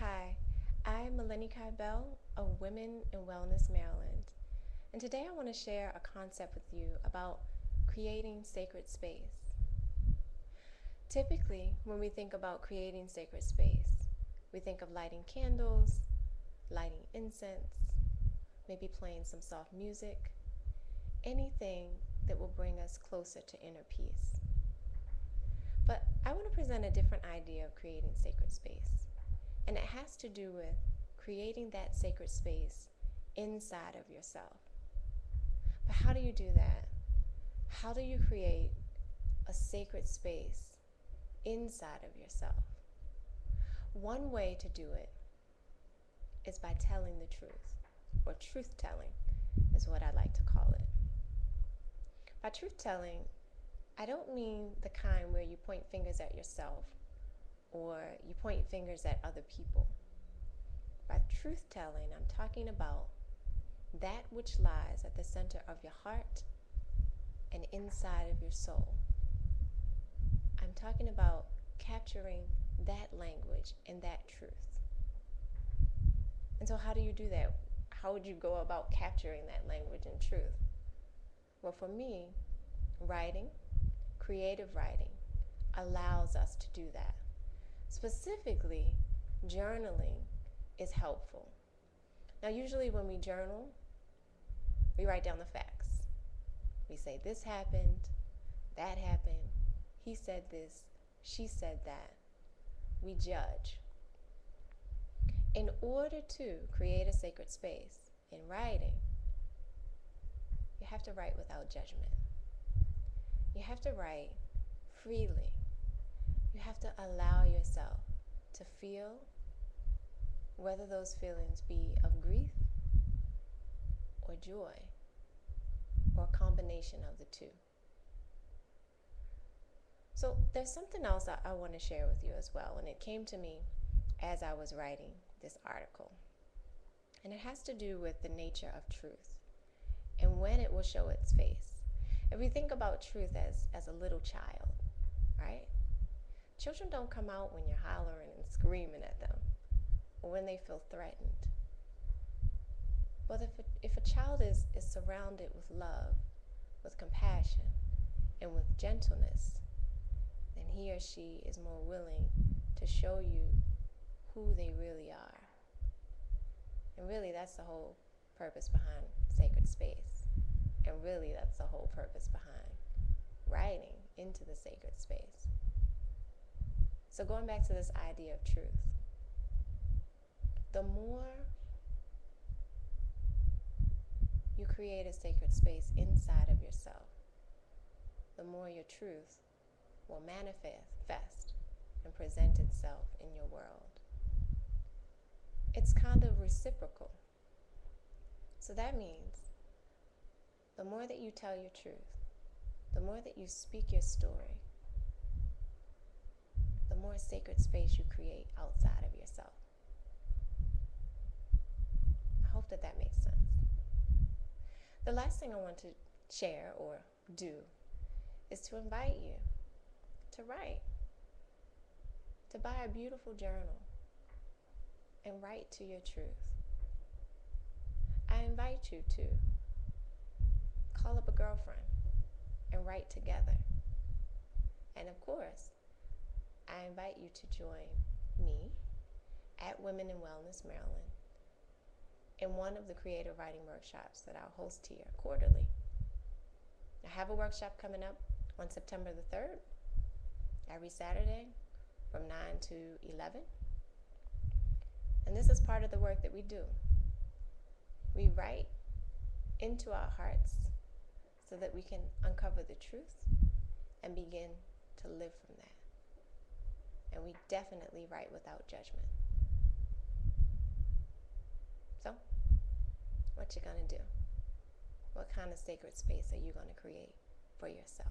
Hi, I'm Melanie Bell of Women in Wellness, Maryland, and today I want to share a concept with you about creating sacred space. Typically, when we think about creating sacred space, we think of lighting candles, lighting incense, maybe playing some soft music, anything that will bring us closer to inner peace. But I want to present a different idea of creating sacred space. And it has to do with creating that sacred space inside of yourself. But how do you do that? How do you create a sacred space inside of yourself? One way to do it is by telling the truth, or truth telling is what I like to call it. By truth telling, I don't mean the kind where you point fingers at yourself or you point fingers at other people. By truth telling, I'm talking about that which lies at the center of your heart and inside of your soul. I'm talking about capturing that language and that truth. And so how do you do that? How would you go about capturing that language and truth? Well, for me, writing, creative writing, allows us to do that. Specifically, journaling is helpful. Now, usually when we journal, we write down the facts. We say, this happened, that happened, he said this, she said that. We judge. In order to create a sacred space in writing, you have to write without judgment. You have to write freely. You have to allow yourself to feel, whether those feelings be of grief or joy or a combination of the two. So there's something else I want to share with you as well, and it came to me as I was writing this article. And it has to do with the nature of truth and when it will show its face. If we think about truth as a little child, right? Children don't come out when you're hollering and screaming at them or when they feel threatened. But if a child is surrounded with love, with compassion, and with gentleness, then he or she is more willing to show you who they really are. And really, that's the whole purpose behind sacred space. And really, that's the whole purpose behind writing into the sacred space. So going back to this idea of truth, the more you create a sacred space inside of yourself, the more your truth will manifest and present itself in your world. It's kind of reciprocal. So that means the more that you tell your truth, the more that you speak your story, the more sacred space you create outside of yourself. I hope that makes sense. The last thing I want to share or do is to invite you to write, to buy a beautiful journal and write to your truth. I invite you to call up a girlfriend and write together. And of course, I invite you to join me at Women in Wellness, Maryland, in one of the creative writing workshops that I'll host here quarterly. I have a workshop coming up on September the 3rd, every Saturday from 9 to 11. And this is part of the work that we do. We write into our hearts so that we can uncover the truth and begin to live from that. And we definitely write without judgment. So, what you gonna do? What kind of sacred space are you gonna create for yourself?